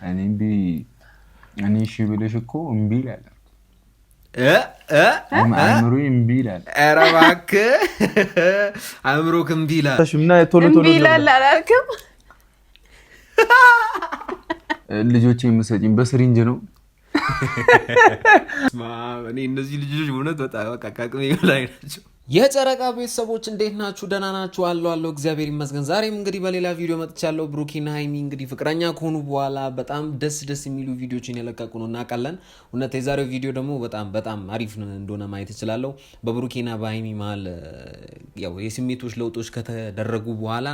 እኔ እምቢ እኔ እሺ ብለሽ እኮ እምቢ ይላል አእምሮዬ እምቢ ይላል። ኧረ እባክህ አእምሮህ እምቢ ይላል። እምቢ ይላል አላልክም? ልጆቼ የምትሰጪኝ በስሪንጅ ነው? እኔ እነዚህ ልጆች እውነት በጣም በቃ ከአቅሜ በላይ ናቸው። የጨረቃ ቤተሰቦች እንዴት ናችሁ? ደህና ናችሁ? አለው እግዚአብሔር ይመስገን። ዛሬም እንግዲህ በሌላ ቪዲዮ መጥቻለሁ። ብሩኬና ሃይሚ እንግዲህ ፍቅረኛ ከሆኑ በኋላ በጣም ደስ የሚሉ ቪዲዮችን የለቀቁ ነው እናውቃለን። እውነት የዛሬው ቪዲዮ ደግሞ በጣም አሪፍ እንደሆነ ማየት እችላለሁ። በብሩኬና በሃይሚ መሀል ያው የስሜቶች ለውጦች ከተደረጉ በኋላ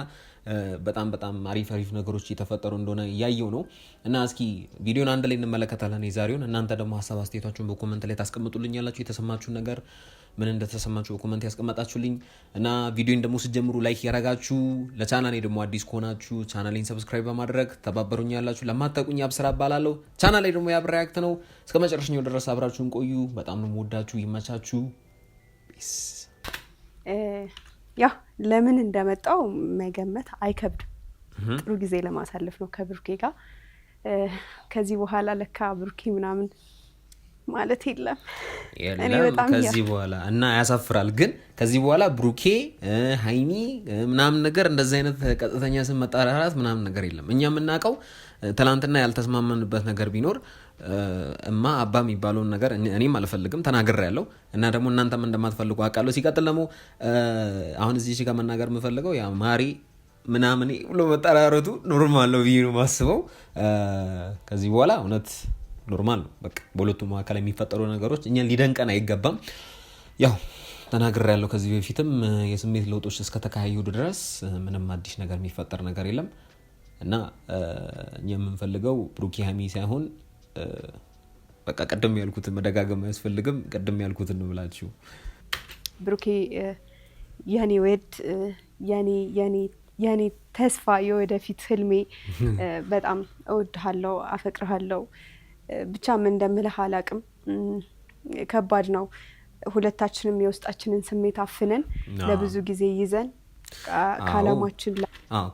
በጣም አሪፍ ነገሮች እየተፈጠሩ እንደሆነ እያየው ነው እና እስኪ ቪዲዮን አንድ ላይ እንመለከታለን የዛሬውን። እናንተ ደግሞ ሀሳብ አስተያየታችሁን በኮመንት ላይ ታስቀምጡልኛላችሁ። የተሰማችሁን ነገር ምን እንደተሰማችሁ በኮመንት ያስቀመጣችሁልኝ እና ቪዲዮን ደግሞ ስትጀምሩ ላይክ ያረጋችሁ፣ ለቻናሌ ደግሞ አዲስ ከሆናችሁ ቻናሌን ሰብስክራይብ በማድረግ ተባበሩኛላችሁ። ለማታውቁኝ አብስራ እባላለሁ። ቻናሌ ደግሞ ያብ ሪያክት ነው። እስከ መጨረሻው ድረስ አብራችሁን ቆዩ። በጣም ነው የምወዳችሁ። ይመቻችሁ። ያው ለምን እንደመጣው መገመት አይከብድም። ጥሩ ጊዜ ለማሳለፍ ነው ከብሩኬ ጋር። ከዚህ በኋላ ለካ ብሩኬ ምናምን ማለት የለም ከዚህ በኋላ እና ያሳፍራል። ግን ከዚህ በኋላ ብሩኬ ሃይሚ ምናምን ነገር እንደዚህ አይነት ቀጥተኛ ስም መጣራራት ምናምን ነገር የለም። እኛ የምናውቀው ትላንትና ያልተስማመንበት ነገር ቢኖር እማ አባ የሚባለውን ነገር እኔም አልፈልግም ተናግሬያለሁ እና ደግሞ እናንተም እንደማትፈልጉ አውቃለሁ። ሲቀጥል ደግሞ አሁን እዚህ ጋር መናገር የምፈልገው ያ ማሪ ምናምን ብሎ መጠራረቱ ኖርማል ነው ብዬ ነው የማስበው። ከዚህ በኋላ እውነት ኖርማል ነው። በቃ በሁለቱም መካከል የሚፈጠሩ ነገሮች እኛን ሊደንቀን አይገባም። ያው ተናግሬያለሁ ከዚህ በፊትም የስሜት ለውጦች እስከተካሄዱ ድረስ ምንም አዲስ ነገር የሚፈጠር ነገር የለም እና እኛ የምንፈልገው ብሩኬ ሃይሚ ሳይሆን በቃ ቀደም ያልኩትን መደጋገም አያስፈልግም። ቀደም ያልኩትን ነው ብላችሁ ብሩኬ የኔ ወድ የኔ ተስፋ የወደፊት ህልሜ በጣም እወድሃለሁ፣ አፈቅርሃለሁ። ብቻ ምን እንደምልህ አላቅም። ከባድ ነው። ሁለታችንም የውስጣችንን ስሜት አፍነን ለብዙ ጊዜ ይዘን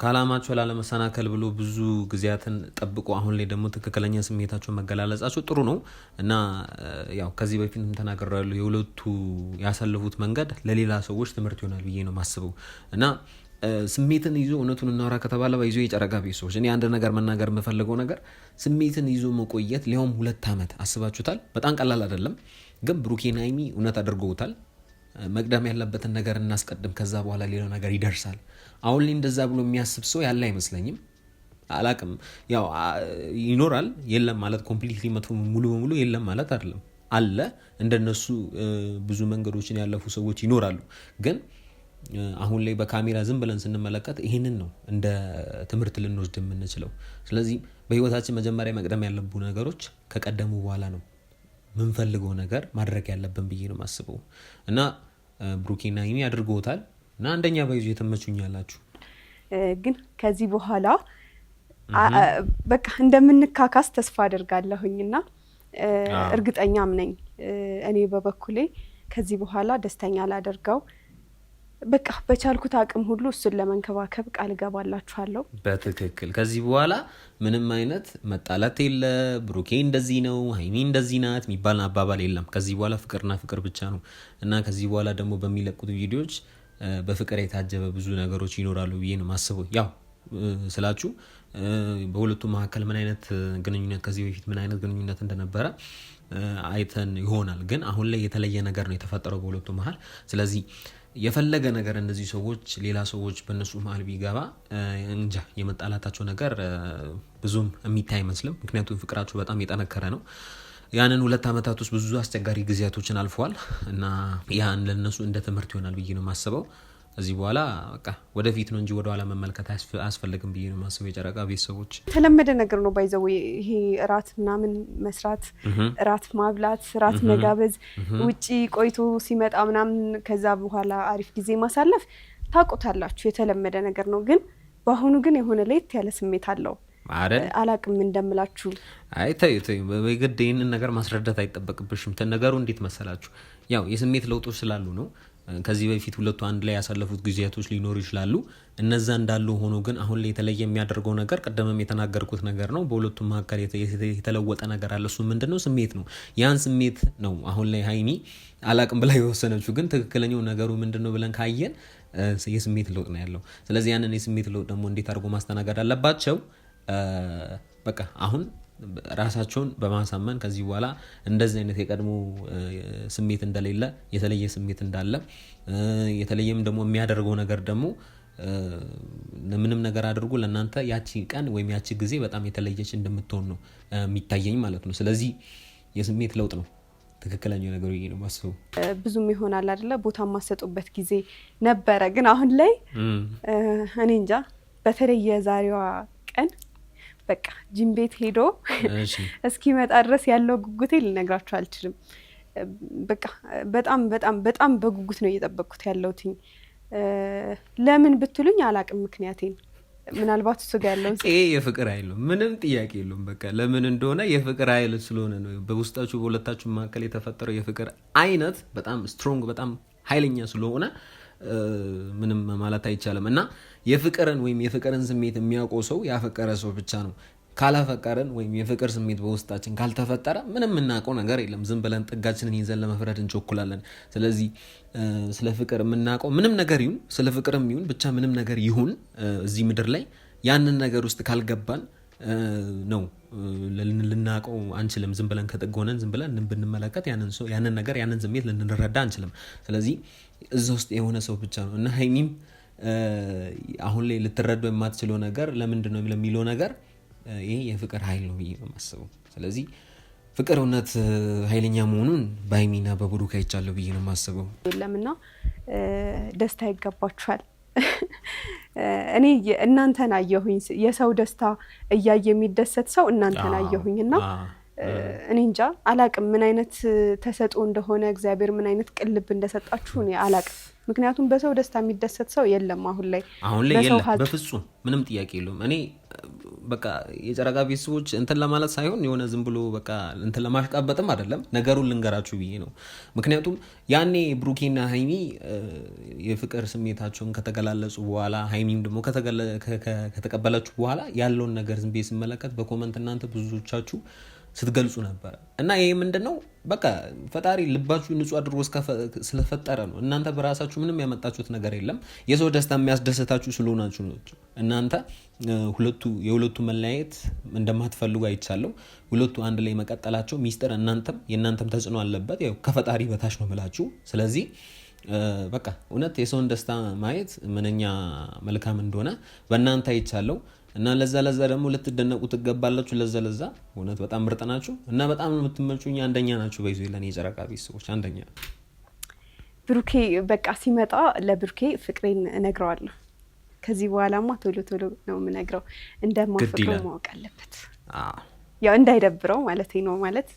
ከዓላማቸው ላለመሰናከል ብሎ ብዙ ጊዜያትን ጠብቆ አሁን ላይ ደግሞ ትክክለኛ ስሜታቸውን መገላለጻቸው ጥሩ ነው እና ያው ከዚህ በፊትም ተናግሬያለሁ። የሁለቱ ያሳለፉት መንገድ ለሌላ ሰዎች ትምህርት ይሆናል ብዬ ነው የማስበው እና ስሜትን ይዞ እውነቱን እናወራ ከተባለ ባይዞ የጨረቃ ቤተሰቦች እኔ አንድ ነገር መናገር የምፈልገው ነገር ስሜትን ይዞ መቆየት ሊያውም 2 ዓመት አስባችሁታል። በጣም ቀላል አይደለም። ግን ብሩኬና ሃይሚ እውነት አድርገውታል። መቅደም ያለበትን ነገር እናስቀድም፣ ከዛ በኋላ ሌላው ነገር ይደርሳል። አሁን ላይ እንደዛ ብሎ የሚያስብ ሰው ያለ አይመስለኝም። አላቅም ያው ይኖራል የለም ማለት ኮምፕሊትሊ መጥፎ ሙሉ በሙሉ የለም ማለት አይደለም። አለ እንደነሱ ብዙ መንገዶችን ያለፉ ሰዎች ይኖራሉ። ግን አሁን ላይ በካሜራ ዝም ብለን ስንመለከት ይሄንን ነው እንደ ትምህርት ልንወስድ የምንችለው። ስለዚህ በህይወታችን መጀመሪያ መቅደም ያለብን ነገሮች ከቀደሙ በኋላ ነው ምንፈልገው ነገር ማድረግ ያለብን ብዬ ነው የማስበው እና ብሩኬና ሃይሚ አድርገውታል እና አንደኛ ባይዙ የተመቹኛላችሁ። ግን ከዚህ በኋላ በቃ እንደምንካካስ ተስፋ አደርጋለሁኝና እርግጠኛም ነኝ። እኔ በበኩሌ ከዚህ በኋላ ደስተኛ ላደርገው በቃ በቻልኩት አቅም ሁሉ እሱን ለመንከባከብ ቃል ገባላችኋለሁ። በትክክል ከዚህ በኋላ ምንም አይነት መጣላት የለ። ብሩኬ እንደዚህ ነው ሃይሚ እንደዚህ ናት የሚባል አባባል የለም። ከዚህ በኋላ ፍቅርና ፍቅር ብቻ ነው እና ከዚህ በኋላ ደግሞ በሚለቁት ቪዲዮዎች በፍቅር የታጀበ ብዙ ነገሮች ይኖራሉ ብዬ ነው የማስበው። ያው ስላችሁ በሁለቱ መካከል ምን አይነት ግንኙነት ከዚህ በፊት ምን አይነት ግንኙነት እንደነበረ አይተን ይሆናል። ግን አሁን ላይ የተለየ ነገር ነው የተፈጠረው በሁለቱ መሀል። ስለዚህ የፈለገ ነገር እነዚህ ሰዎች ሌላ ሰዎች በእነሱ መሀል ቢገባ እንጃ የመጣላታቸው ነገር ብዙም የሚታይ አይመስልም። ምክንያቱም ፍቅራቸው በጣም የጠነከረ ነው። ያንን 2 ዓመታት ውስጥ ብዙ አስቸጋሪ ጊዜያቶችን አልፈዋል እና ያን ለነሱ እንደ ትምህርት ይሆናል ብዬ ነው የማስበው። እዚህ በኋላ በቃ ወደፊት ነው እንጂ ወደ ኋላ መመልከት አያስፈልግም ብዬ ነው የማስበው። የጨረቃ ቤተሰቦች የተለመደ ነገር ነው ባይዘው ይሄ እራት ምናምን መስራት፣ እራት ማብላት፣ እራት መጋበዝ፣ ውጪ ቆይቶ ሲመጣ ምናምን ከዛ በኋላ አሪፍ ጊዜ ማሳለፍ ታውቁታላችሁ፣ የተለመደ ነገር ነው። ግን በአሁኑ ግን የሆነ ለየት ያለ ስሜት አለው። አላቅም እንደምላችሁ። አይ ተይ በግድ ይህንን ነገር ማስረዳት አይጠበቅብሽም። ነገሩ እንዴት መሰላችሁ? ያው የስሜት ለውጦች ስላሉ ነው ከዚህ በፊት ሁለቱ አንድ ላይ ያሳለፉት ጊዜያቶች ሊኖሩ ይችላሉ። እነዛ እንዳሉ ሆኖ ግን አሁን ላይ የተለየ የሚያደርገው ነገር ቀደምም የተናገርኩት ነገር ነው። በሁለቱም መካከል የተለወጠ ነገር አለ። እሱ ምንድነው? ስሜት ነው። ያን ስሜት ነው አሁን ላይ ሀይሚ አላቅም ብላ የወሰነችው። ግን ትክክለኛው ነገሩ ምንድነው ብለን ካየን የስሜት ለውጥ ነው ያለው። ስለዚህ ያንን የስሜት ለውጥ ደግሞ እንዴት አድርጎ ማስተናገድ አለባቸው? በቃ አሁን ራሳቸውን በማሳመን ከዚህ በኋላ እንደዚህ አይነት የቀድሞ ስሜት እንደሌለ፣ የተለየ ስሜት እንዳለ፣ የተለየም ደግሞ የሚያደርገው ነገር ደግሞ ምንም ነገር አድርጎ ለእናንተ ያቺ ቀን ወይም ያቺ ጊዜ በጣም የተለየች እንደምትሆን ነው የሚታየኝ ማለት ነው። ስለዚህ የስሜት ለውጥ ነው ትክክለኛው ነገር ይሄ ነው ማስበው። ብዙም ይሆናል አይደለ ቦታ ማሰጡበት ጊዜ ነበረ። ግን አሁን ላይ እኔ እንጃ በተለይ የዛሬዋ ቀን በቃ ጂም ቤት ሄዶ እስኪመጣ ድረስ ያለው ጉጉቴ ልነግራችሁ አልችልም። በቃ በጣም በጣም በጣም በጉጉት ነው እየጠበቅኩት ያለሁት። ለምን ብትሉኝ አላቅም ምክንያቴን። ምናልባት እሱ ጋር ያለው ይሄ የፍቅር ኃይል ነው፣ ምንም ጥያቄ የለውም። በቃ ለምን እንደሆነ የፍቅር ኃይል ስለሆነ ነው። በውስጣችሁ በሁለታችሁ መካከል የተፈጠረው የፍቅር አይነት በጣም ስትሮንግ፣ በጣም ኃይለኛ ስለሆነ ምንም ማለት አይቻልም። እና የፍቅርን ወይም የፍቅርን ስሜት የሚያውቀው ሰው ያፈቀረ ሰው ብቻ ነው። ካላፈቀረን ወይም የፍቅር ስሜት በውስጣችን ካልተፈጠረ ምንም የምናውቀው ነገር የለም። ዝም ብለን ጥጋችንን ይዘን ለመፍረድ እንቸኩላለን። ስለዚህ ስለ ፍቅር የምናውቀው ምንም ነገር ይሁን፣ ስለ ፍቅርም ይሁን ብቻ ምንም ነገር ይሁን እዚህ ምድር ላይ ያንን ነገር ውስጥ ካልገባን ነው ልናውቀው አንችልም። ዝም ብለን ከጥግ ሆነን ዝም ብለን ብንመለከት ያንን ነገር ያንን ስሜት ልንረዳ አንችልም። ስለዚህ እዛ ውስጥ የሆነ ሰው ብቻ ነው። እና ሀይሚም አሁን ላይ ልትረዳው የማትችለው ነገር ለምንድን ነው ለሚለው ነገር ይሄ የፍቅር ኃይል ነው ብዬ ነው የማስበው። ስለዚህ ፍቅር እውነት ኃይለኛ መሆኑን በሀይሚና በብሩክ አይቻለሁ ብዬ ነው የማስበው። ለምና ደስታ ይገባችኋል። እኔ እናንተን አየሁኝ። የሰው ደስታ እያየ የሚደሰት ሰው እናንተን አየሁኝ እና እኔ እንጃ አላቅም ምን አይነት ተሰጥኦ እንደሆነ እግዚአብሔር ምን አይነት ቅልብ እንደሰጣችሁ እኔ አላቅም። ምክንያቱም በሰው ደስታ የሚደሰት ሰው የለም አሁን ላይ የለም፣ በፍጹም ምንም ጥያቄ የለውም። እኔ በቃ የጨረቃ ቤተሰቦች እንትን ለማለት ሳይሆን የሆነ ዝም ብሎ በቃ እንትን ለማሽቃበጥም አይደለም፣ ነገሩን ልንገራችሁ ብዬ ነው። ምክንያቱም ያኔ ብሩኬና ሀይሚ የፍቅር ስሜታቸውን ከተገላለጹ በኋላ ሀይሚም ደግሞ ከተቀበላችሁ በኋላ ያለውን ነገር ዝም ብዬ ስመለከት በኮመንት እናንተ ብዙዎቻችሁ ስትገልጹ ነበር። እና ይሄ ምንድነው? በቃ ፈጣሪ ልባችሁ ንጹህ አድርጎ ስለፈጠረ ነው። እናንተ በራሳችሁ ምንም ያመጣችሁት ነገር የለም። የሰው ደስታ የሚያስደስታችሁ ስለሆናችሁ ነው። እናንተ የሁለቱ መለያየት እንደማትፈልጉ አይቻለሁ። ሁለቱ አንድ ላይ መቀጠላቸው ሚስጥር የእናንተም ተጽዕኖ አለበት። ያው ከፈጣሪ በታች ነው ምላችሁ። ስለዚህ በቃ እውነት የሰውን ደስታ ማየት ምንኛ መልካም እንደሆነ በእናንተ አይቻለሁ። እና ለዛ ደግሞ ልትደነቁ ትገባላችሁ። ለዛ እውነት በጣም ምርጥ ናችሁ እና በጣም የምትመቹኝ አንደኛ ናችሁ። በይዞ ለኔ የጨረቃ ቤተሰቦች አንደኛ። ብሩኬ በቃ ሲመጣ ለብሩኬ ፍቅሬን እነግረዋለሁ። ከዚህ በኋላማ ቶሎ ነው የምነግረው። እንደማፈቅረው ማወቅ አለበት። ያው እንዳይደብረው ማለት ነው። ማለት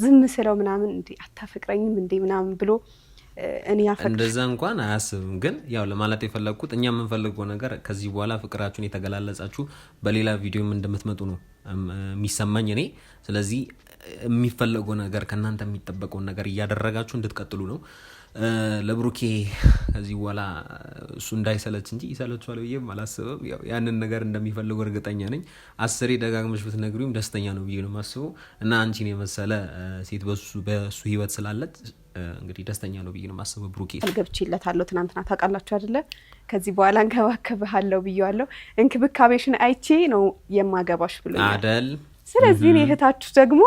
ዝም ስለው ምናምን እንዴ አታፈቅረኝም እንዴ ምናምን ብሎ እኔ ያፈቅር እንደዛ እንኳን አያስብም። ግን ያው ለማለት የፈለኩት እኛ የምንፈልገው ነገር ከዚህ በኋላ ፍቅራችሁን የተገላለጻችሁ በሌላ ቪዲዮም እንደምትመጡ ነው የሚሰማኝ እኔ። ስለዚህ የሚፈለገው ነገር ከእናንተ የሚጠበቀውን ነገር እያደረጋችሁ እንድትቀጥሉ ነው። ለብሩኬ ከዚህ በኋላ እሱ እንዳይሰለች እንጂ ይሰለችዋል ብዬ አላስብም። ያው ያንን ነገር እንደሚፈልገው እርግጠኛ ነኝ። 10 ደጋግመሽ ብትነግሪውም ደስተኛ ነው ብዬ ነው የማስበው። እና አንቺን የመሰለ ሴት በሱ ህይወት ስላለች እንግዲህ ደስተኛ ነው ብዬ ነው የማስበው። ብሩኬ አልገብቼለታለሁ ትናንትና ታውቃላችሁ አይደለ? ከዚህ በኋላ እንከባከብሃለሁ ብዬዋለሁ። እንክብካቤሽን አይቼ ነው የማገባሽ ብሎኛል አይደል? ስለዚህ እኔ እህታችሁ ደግሞ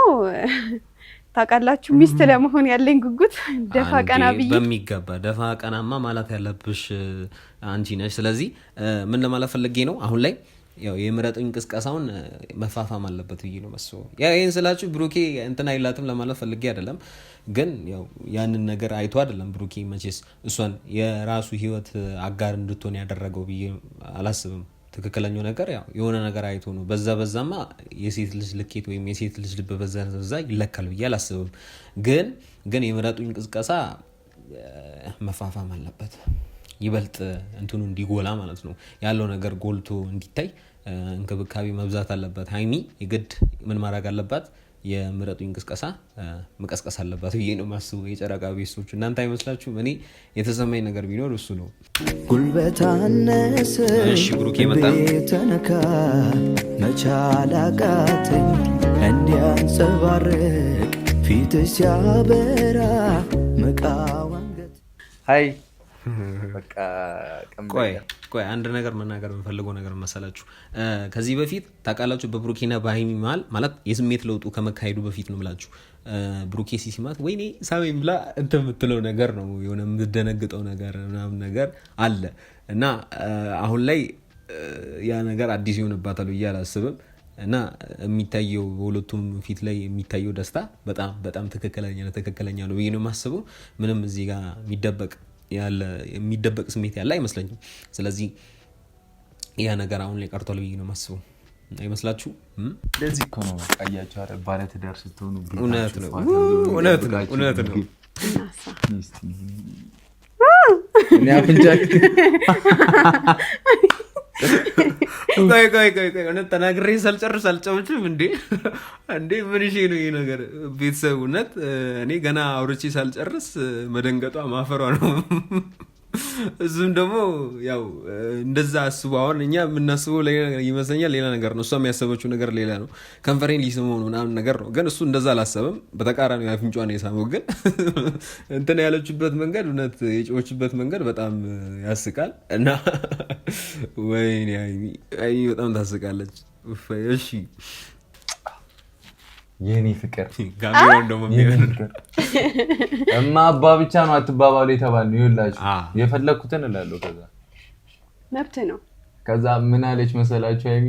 ታውቃላችሁ ሚስት ለመሆን ያለኝ ጉጉት ደፋ ቀና ብዬ በሚገባ ደፋ ቀናማ ማለት ያለብሽ አንቺ ነሽ። ስለዚህ ምን ለማለት ፈልጌ ነው አሁን ላይ ያው የምረጡኝ ቅስቀሳውን መፋፋም አለበት ብዬ ነው መስዋው። ያው ይሄን ስላችሁ ብሩኬ እንትን አይላትም ለማለት ፈልጌ አይደለም። ግን ያው ያንን ነገር አይቶ አይደለም ብሩኬ መቼስ እሷን የራሱ ህይወት አጋር እንድትሆን ያደረገው ብዬ አላስብም። ትክክለኛው ነገር ያው የሆነ ነገር አይቶ ነው። በዛማ የሴት ልጅ ልኬት ወይም የሴት ልጅ ልብ በዛ ይለካል ብዬ አላስብም። ግን የምረጡኝ ቅስቀሳ መፋፋም አለበት፣ ይበልጥ እንትኑ እንዲጎላ ማለት ነው። ያለው ነገር ጎልቶ እንዲታይ እንክብካቤ መብዛት አለበት። ሀይሚ የግድ ምን ማድረግ አለባት? የምረጡኝ እንቅስቃሴ መቀስቀስ አለባት ብዬ ነው የማስበው። የጨረቃ ቤተሰቦች እናንተ አይመስላችሁም? እኔ የተሰማኝ ነገር ቢኖር እሱ ነው። ጉልበታነስ ብሩኬ መጣ ተነካ መቻል አቃተኝ እንዲያንጸባርቅ ፊት ሲያበራ መቃወንገት ሀይ በቃ ቆይ አንድ ነገር መናገር የምፈልገው ነገር መሰላችሁ። ከዚህ በፊት ታውቃላችሁ በብሩኬና በሀይሚ መሀል ማለት የስሜት ለውጡ ከመካሄዱ በፊት ነው ብላችሁ ብሩኬ ሲሲማት ወይኔ ሳሜን ብላ እንትን የምትለው ነገር ነው የሆነ የምትደነግጠው ነገር ምናምን ነገር አለ እና አሁን ላይ ያ ነገር አዲስ ይሆንባታል ብዬ አላስብም። እና የሚታየው በሁለቱም ፊት ላይ የሚታየው ደስታ በጣም በጣም ትክክለኛ ነው ብዬ ነው የማስበው። ምንም እዚህ ጋር የሚደበቅ ስሜት ያለ አይመስለኝም። ስለዚህ ያ ነገር አሁን ላይ ቀርቷል ብዬ ነው የማስበው። አይመስላችሁ? ለዚህ እኮ ነው አያችሁ አይደል ባለ ትዳር ስትሆኑ እውነት ነው። እኔ አፍንጫ ቆይ ተናግሬ ሳልጨርስ አልጨምችም እንዴ ምን ይሄ ነው ይሄ ነገር? ቤተሰብ እውነት እኔ ገና አውርቼ ሳልጨርስ መደንገጧ ማፈሯ ነው። እሱም ደግሞ ያው እንደዛ አስቡ። አሁን እኛ የምናስበው ይመስለኛል ሌላ ነገር ነው፣ እሷ የሚያሰበችው ነገር ሌላ ነው። ከንፈሬን ሊስመው ነው ምናምን ነገር ነው። ግን እሱ እንደዛ አላሰበም። በተቃራኒ አፍንጫዋን የሳመው። ግን እንትን ያለችበት መንገድ እውነት የጮችበት መንገድ በጣም ያስቃል። እና ወይኔ አይ በጣም ታስቃለች። እሺ የኔ ፍቅር ጋቢውን ደግሞ እማ አባ ብቻ ነው አትባባሉ የተባልነው። ይኸውላችሁ የፈለኩትን እላለሁ። ከዛ መብት ነው። ከዛ ምን አለች መሰላችሁ ሀይሚ?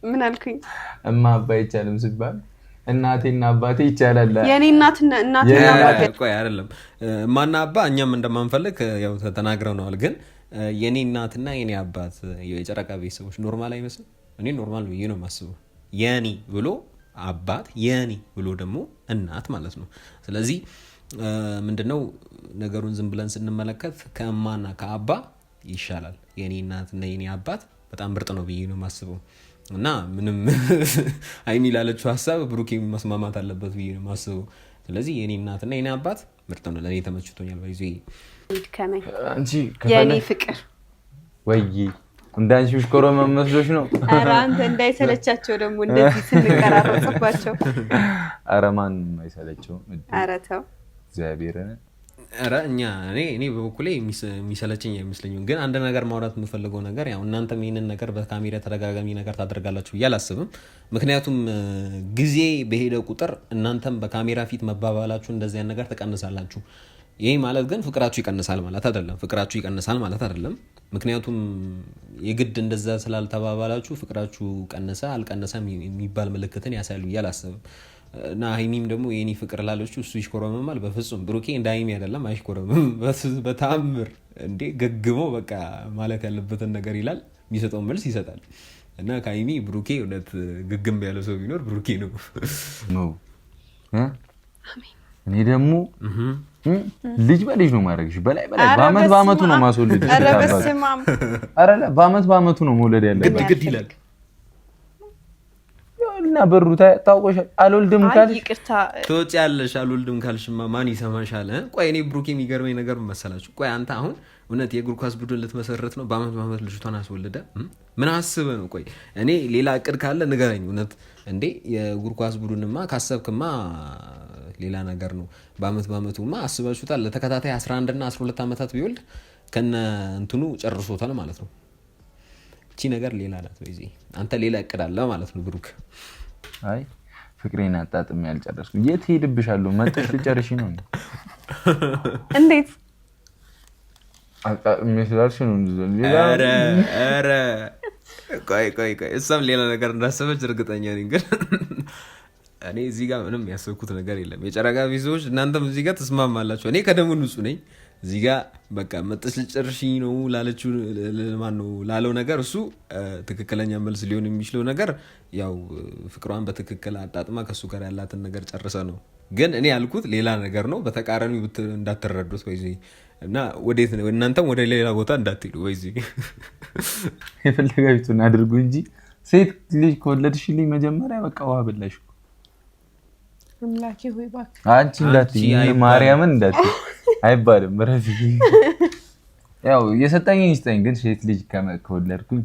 ምን አልኩኝ? እማ አባ አይቻልም ሲባል እናቴና አባቴ ይቻላል። የኔ እናትና አባቴ ቆይ አይደለም እማና አባ እኛም እንደማንፈልግ ያው ተናግረናል። ግን የኔ እናትና የኔ አባት የጨረቃ ቤተሰቦች ኖርማል አይመስልም? እኔ ኖርማል ነው ነው የማስበው። የኔ ብሎ አባት የኔ ብሎ ደግሞ እናት ማለት ነው። ስለዚህ ምንድነው ነገሩን ዝም ብለን ስንመለከት ከእማና ከአባ ይሻላል። የኔ እናትና የኔ አባት በጣም ምርጥ ነው ብዬ ነው የማስበው። እና ምንም ሀይሚ ላለችው ሀሳብ ብሩኬ መስማማት አለበት ብዬ ነው የማስበው። ስለዚህ የኔ እናትና የኔ አባት ምርጥ ነው፣ ለእኔ ተመችቶኛል። ባይዞ አንቺ የኔ ፍቅር ወይ እንዳንቺ ሽኮሮ መመስሎሽ ነው? ኧረ አንተ እንዳይሰለቻቸው ደግሞ እንደዚህ ስንቀራረጽባቸው። ኧረ ማንም አይሰለቸውም። ኧረ ተው እግዚአብሔርን። ኧረ እኔ በበኩሌ የሚሰለችኝ አይመስለኝም። ግን አንድ ነገር ማውራት የምፈልገው ነገር ያው እናንተም ይህንን ነገር በካሜራ ተደጋጋሚ ነገር ታደርጋላችሁ ብዬ አላስብም። ምክንያቱም ጊዜ በሄደ ቁጥር እናንተም በካሜራ ፊት መባባላችሁ እንደዚህ አይነት ነገር ትቀንሳላችሁ። ይሄ ማለት ግን ፍቅራችሁ ይቀንሳል ማለት አይደለም። ምክንያቱም የግድ እንደዛ ስላልተባባላችሁ ፍቅራችሁ ቀነሰ አልቀነሰ የሚባል ምልክትን ያሳያል ብዬ አላስብም። እና ሀይሚም ደግሞ የኔ ፍቅር ላለችው እሱ ይሽኮረመማል። በፍጹም ብሩኬ እንደ ሀይሚ አይደለም፣ አይሽኮረመም በታምር እንዴ ገግሞ በቃ ማለት ያለበትን ነገር ይላል፣ የሚሰጠውን መልስ ይሰጣል። እና ከሀይሚ ብሩኬ እውነት ግግም ያለው ሰው ቢኖር ብሩኬ ነው። እኔ ደግሞ ልጅ በልጅ ነው ማድረግሽ፣ በላይ በአመቱ ነው ማስወልድሽ። ኧረ በአመቱ ነው መውለድ ያለበት። ግድ ይላል እና በሩ ታውቆሻል። አልወልድም ካልሽ ትወጪያለሽ። አልወልድም ካልሽማ ማን ይሰማሻል? ቆይ እኔ ብሩኬ የሚገርመኝ ነገር መሰላችሁ? ቆይ አንተ አሁን እውነት የእግር ኳስ ቡድን ልትመሰረት ነው? በአመት ልጅቷን አስወልደ ምን አስበህ ነው? ቆይ እኔ ሌላ እቅድ ካለ ንገረኝ። እውነት እንዴ የእግር ኳስ ቡድንማ ካሰብክማ ሌላ ነገር ነው። በአመቱማ አስባችሁታል? ለተከታታይ 11 እና 12 ዓመታት ቢወልድ ከነ እንትኑ ጨርሶታል ማለት ነው። እቺ ነገር ሌላ ናት። በዚህ አንተ ሌላ እቅድ አለ ማለት ነው ብሩክ። አይ ፍቅሬን አጣጥሜ ያልጨረስኩ የት ሄድብሻለሁ? መጥተሽ ልጨርሺ ነው እንዴት? አጣጥሜ ስላልሽ ነው እንዴ? ኧረ ቆይ እሷም ሌላ ነገር እንዳሰበች እርግጠኛ ነኝ። ግን እኔ እዚህ ጋር ምንም ያሰብኩት ነገር የለም። የጨረቃ ቤተሰቦች እናንተም እዚህ ጋር ተስማማላችሁ። እኔ ከደሙ ንጹህ ነኝ። እዚህ ጋር በቃ መጥተሽ ልጨርሺኝ ነው ላለችው ማነው ላለው ነገር እሱ ትክክለኛ መልስ ሊሆን የሚችለው ነገር ያው ፍቅሯን በትክክል አጣጥማ ከሱ ጋር ያላትን ነገር ጨርሰ ነው። ግን እኔ ያልኩት ሌላ ነገር ነው። በተቃራኒው እንዳትረዱት ወይ እና ወዴት ነው እናንተም ወደ ሌላ ቦታ እንዳትሄዱ ወይ የፈለጋችሁትን አድርጉ እንጂ ሴት ልጅ ከወለድሽልኝ መጀመሪያ በቃ ውሃ በላሽ። አምላኬ ሆይ እባክህ አንቺ እንዳትዪ ማርያምን እንዳትዪ አይባልም። ረፊ ያው የሰጠኝን ይስጠኝ። ግን ሴት ልጅ ከወለድኩኝ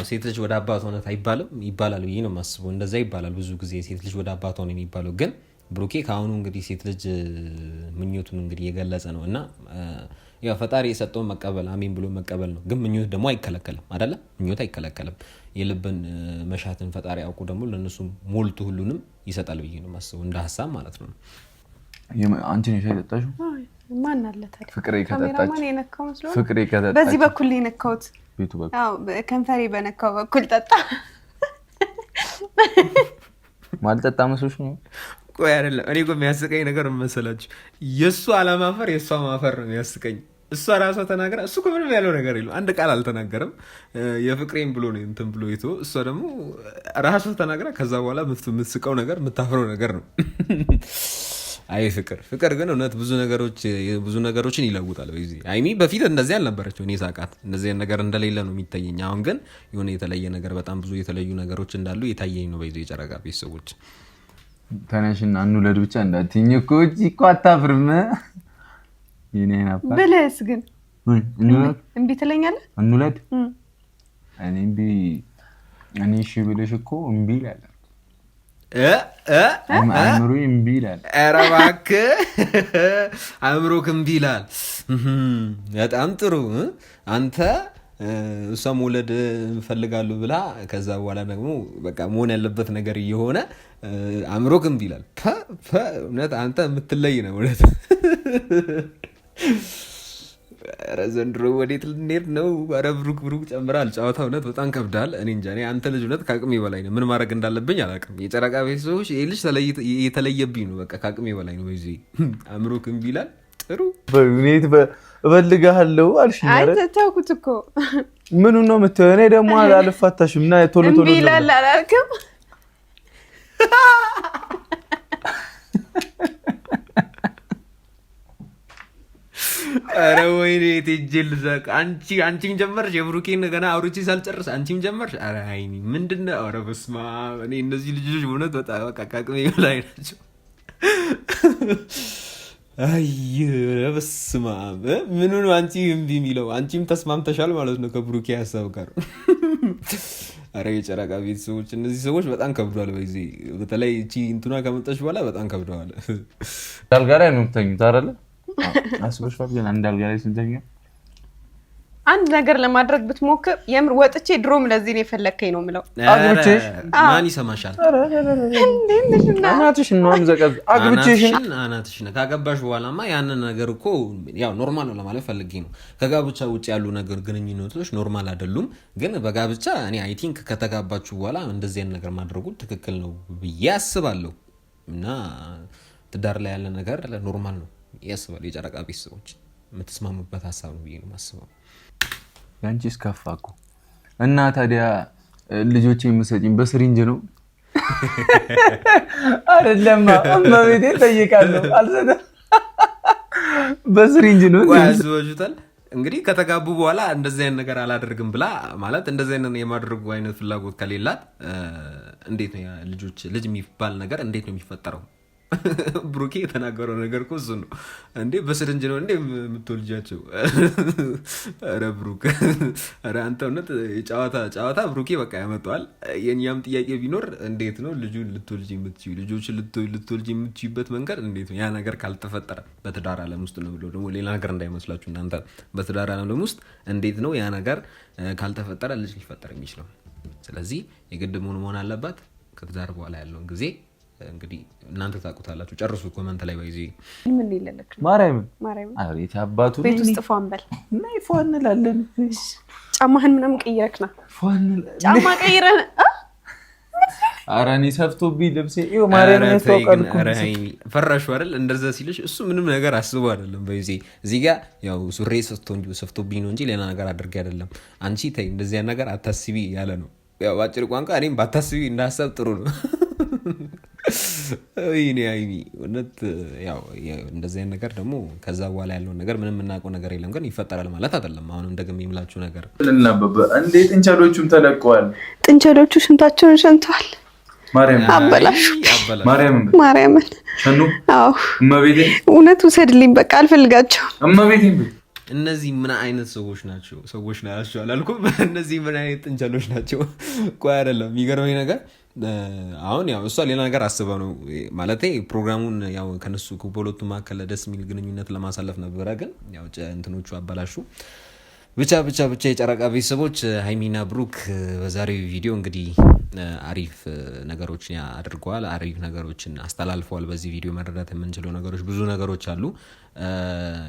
ሴት ልጅ ወደ አባቷ ሆነት አይባልም ይባላል ብዬ ነው የማስበው። እንደዛ ይባላል ብዙ ጊዜ ሴት ልጅ ወደ አባቷ ነው የሚባለው። ግን ብሩኬ ከአሁኑ እንግዲህ ሴት ልጅ ምኞቱን እንግዲህ የገለጸ ነው እና ያው ፈጣሪ የሰጠውን መቀበል አሜን ብሎ መቀበል ነው። ግን ምኞት ደግሞ አይከለከልም አይደለ? ምኞት አይከለከልም። የልብን መሻትን ፈጣሪ አውቁ ደግሞ ለነሱ ሞልቶ ሁሉንም ይሰጣል ብዬ ነው የማስበው፣ እንደ ሀሳብ ማለት ነው። አንቺ ነሽ የጠጣሽው? ማን አለ ታዲያ? ፍቅሬ ከጠጣች ማን የነካው መስሎ? ፍቅሬ ከጠጣች በዚህ በኩል የነካውት ቤቱ በኩል ከንፈሬ በነካው በኩል ጠጣ። ማልጠጣ መስሎሽ ነው? ቆይ አይደለም። እኔ እኮ የሚያስቀኝ ነገር መሰላችሁ የእሱ አለማፈር የእሷ ማፈር ነው የሚያስቀኝ። እሷ ራሷ ተናገራ፣ እሱ እኮ ምንም ያለው ነገር የለው፣ አንድ ቃል አልተናገረም። የፍቅሬን ብሎ ነው እንትን ብሎ ይቶ፣ እሷ ደግሞ ራሷ ተናገራ። ከዛ በኋላ የምትስቀው ነገር የምታፍረው ነገር ነው። አይ ፍቅር ግን እውነት ብዙ ነገሮችን ይለውጣል። በዚህ አይሚ በፊት እንደዚህ አልነበረችው። እኔ ሳቃት እንደዚህ ነገር እንደሌለ ነው የሚታየኝ። አሁን ግን የሆነ የተለየ ነገር በጣም ብዙ የተለዩ ነገሮች እንዳሉ የታየኝ ነው። በዚህ የጨረቃ ቤተሰቦች ተነሽና እንውለድ ብቻ እንዳትይኝ እኮ እጂ እኮ አታፍርም። የኔን አባ ብለስ ግን እንውለድ እምቢ ትለኛለህ? እንውለድ እኔ እሺ ብለሽ እኮ እምቢ ይላል። አእምሮ እምቢ ይላል። ኧረ እባክህ አእምሮክ እምቢ ይላል። በጣም ጥሩ። አንተ እሷ መውለድ እፈልጋለሁ ብላ ከዛ በኋላ ደግሞ በቃ መሆን ያለበት ነገር እየሆነ አእምሮክ እምቢ ይላል። እውነት አንተ የምትለይ ነው እውነት። ኧረ ዘንድሮ ወዴት ልንሄድ ነው? ኧረ ብሩክ ጨምራል። ጨዋታ እውነት በጣም ከብዳል። እኔ እንጃ አንተ ልጅ እውነት ከአቅሜ በላይ ነው። ምን ማድረግ እንዳለብኝ አላውቅም። የጨረቃ ቤተሰቦች ይህ ልጅ የተለየብኝ ነው። በቃ ከአቅሜ በላይ ነው። በዚህ አእምሮክ እምቢ ይላል። ጥሩ እፈልግሃለሁ አልሽኝ። ተውኩት እኮ ምኑን ነው የምትይው? እኔ ደግሞ አልፋታሽም እና ቶሎ እምቢ ይላል አላልክም? ኧረ ወይኔ ቴጄል ዘቅ አንቺም ጀመርሽ። የብሩኬን ገና አውርቼ ሳልጨርስ አንቺም ጀመርሽ። ኧረ አይኒ ምንድን ነው? ኧረ በስመ አብ። እኔ እነዚህ ልጆች እውነት በጣም በቃ ከአቅሜ በላይ ናቸው። አይ በስመ አብ። ምኑ ነው አንቺ እምቢ የሚለው? አንቺም ተስማምተሻል ማለት ነው ከብሩኬ ሀሳብ ጋር። ኧረ የጨረቃ ቤተሰቦች እነዚህ ሰዎች በጣም ከብደዋል። በዚህ በተለይ እቺ እንትኗ ከመጣች በኋላ በጣም ከብደዋል። አልጋ ላይ ነው የምተኙት አይደለ? አስበሽዋል? ግን አንድ አልጋ ላይ ስንተኛ አንድ ነገር ለማድረግ ብትሞክር የምር ወጥቼ ድሮም ለዚህ ነው የፈለከኝ ነው የምለው። አግብቼሽ ማን ይሰማሻል? አናትሽ ነው አምዘቀዝ አግብቼሽ አናትሽ ነው። ካገባሽ በኋላማ ያንን ነገር እኮ ያው ኖርማል ነው ለማለት ፈልጌ ነው። ከጋብቻ ውጭ ያሉ ነገር ግንኙነቶች ኖርማል አይደሉም። ግን በጋብቻ እኔ አይ ቲንክ ከተጋባችሁ በኋላ እንደዚህ አይነት ነገር ማድረጉ ትክክል ነው ብዬ አስባለሁ። እና ትዳር ላይ ያለ ነገር ኖርማል ነው ያስባል። የጨረቃ ቤተሰቦች የምትስማሙበት ሀሳብ ነው ብዬ ነው የማስበው። ያንቺ እስከፋ እኮ እና ታዲያ ልጆቼ የምሰጪኝ በስሪንጅ ነው አይደለም? እመቤቴ ጠይቃለሁ። አልሰጠም በስሪንጅ ነው ያስወጁታል። እንግዲህ ከተጋቡ በኋላ እንደዚህ አይነት ነገር አላደርግም ብላ ማለት እንደዚህ አይነት የማድረጉ አይነት ፍላጎት ከሌላት እንዴት ነው ልጅ የሚባል ነገር እንዴት ነው የሚፈጠረው? ብሩኬ የተናገረው ነገር እኮ እሱ ነው እንዴ። በስሪንጅ ነው እንዴ የምትወልጃቸው? ኧረ ብሩክ፣ ኧረ አንተ እውነት ጨዋታ ብሩኬ በቃ ያመጣዋል። የኛም ጥያቄ ቢኖር እንዴት ነው ልጁን ልትወልጂ የምትችይው? ልጆችን ልትወልጂ የምትችይበት መንገድ እንዴት ነው? ያ ነገር ካልተፈጠረ በትዳር ዓለም ውስጥ ነው ብሎ ደግሞ ሌላ ነገር እንዳይመስላችሁ እናንተ። በትዳር ዓለም ውስጥ እንዴት ነው ያ ነገር ካልተፈጠረ ልጅ ሊፈጠር የሚችለው? ስለዚህ የግድ መሆን አለባት። ከትዳር በኋላ ያለውን ጊዜ እንግዲህ እናንተ ታውቁታላችሁ። ጨርሱ ኮመንት ላይ ባይዚ ምን ይለለክ ማርያም አሬት አባቱ ቤት ውስጥ ፏን በል ናይ ፏን እንላለን። ጫማህን ምንም ቀይረክና ፏን ጫማ ቀይረህ ኧረ እኔ ሰፍቶብኝ ልብሴ ይኸው ማርያም ነው ተወቀልኩ። ኧረ ሃይሚ ፈራሹ አይደል? እንደዛ ሲልሽ እሱ ምንም ነገር አስቦ አይደለም። ባይዚ እዚህ ጋር ያው ሱሬ ሰፍቶብኝ ነው እንጂ ሌላ ነገር አድርጌ አይደለም። አንቺ ተይ እንደዚያ ነገር አታስቢ ያለ ነው። ያው ባጭር ቋንቋ እኔም ባታስቢ እንዳሰብ ጥሩ ነው። ወይኔ ሃይሚ እውነት ያው እንደዚህ አይነት ነገር ደግሞ ከዛ በኋላ ያለውን ነገር ምንም የምናውቀው ነገር የለም። ግን ይፈጠራል ማለት አይደለም። አሁንም ደግሜ የምላችሁ ነገር ልናበበ እንዴ ጥንቸሎቹም ተለቀዋል። ጥንቸሎቹ ሽንታቸውን ሸንተዋል። ማርያም አበላሹ ማርያምን ሸኑ አዎ እመቤቴ እውነት ውሰድልኝ በቃ አልፈልጋቸውም። እመቤቴ እነዚህ ምን አይነት ሰዎች ናቸው? ሰዎች ናቸው አላልኩም። እነዚህ ምን አይነት ጥንቸሎች ናቸው? ቆይ አይደለም የሚገርመኝ ነገር አሁን ያው እሷ ሌላ ነገር አስባ ነው ማለት ፕሮግራሙን ያው ከነሱ በሁለቱ መካከል ደስ የሚል ግንኙነት ለማሳለፍ ነበረ፣ ግን ያው እንትኖቹ አበላሹ። ብቻ የጨረቃ ቤተሰቦች ሀይሚና ብሩክ በዛሬው ቪዲዮ እንግዲህ አሪፍ ነገሮችን አድርገዋል፣ አሪፍ ነገሮችን አስተላልፈዋል። በዚህ ቪዲዮ መረዳት የምንችለው ነገሮች ብዙ ነገሮች አሉ።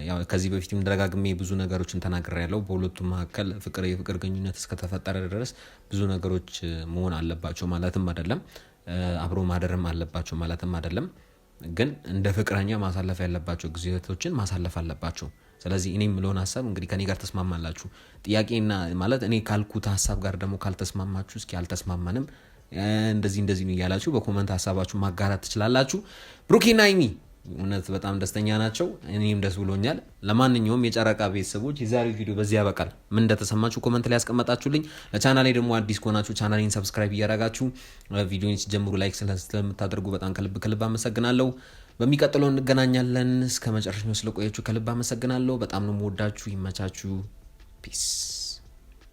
ያው ከዚህ በፊትም ደጋግሜ ብዙ ነገሮችን ተናግሬያለሁ። በሁለቱ መካከል የፍቅር ግንኙነት እስከተፈጠረ ድረስ ብዙ ነገሮች መሆን አለባቸው ማለትም አይደለም፣ አብሮ ማደርም አለባቸው ማለትም አይደለም። ግን እንደ ፍቅረኛ ማሳለፍ ያለባቸው ጊዜቶችን ማሳለፍ አለባቸው። ስለዚህ እኔ የምለውን ሀሳብ እንግዲህ ከኔ ጋር ተስማማላችሁ ጥያቄና ማለት እኔ ካልኩት ሀሳብ ጋር ደግሞ ካልተስማማችሁ እስኪ አልተስማማንም እንደዚህ ነው እያላችሁ በኮመንት ሀሳባችሁ ማጋራት ትችላላችሁ። ብሩኬና ሀይሚ እውነት በጣም ደስተኛ ናቸው፣ እኔም ደስ ብሎኛል። ለማንኛውም የጨረቃ ቤተሰቦች የዛሬው ቪዲዮ በዚህ ያበቃል። ምን እንደተሰማችሁ ኮመንት ላይ ያስቀመጣችሁልኝ። ለቻናሌ ደግሞ አዲስ ከሆናችሁ ቻናሌን ሰብስክራይብ እያደረጋችሁ ቪዲዮን ሲጀምሩ ላይክ ስለምታደርጉ በጣም ከልብ አመሰግናለሁ። በሚቀጥለው እንገናኛለን። እስከ መጨረሻው ስለቆያችሁ ከልብ አመሰግናለሁ። በጣም ነው የምወዳችሁ። ይመቻችሁ። ፒስ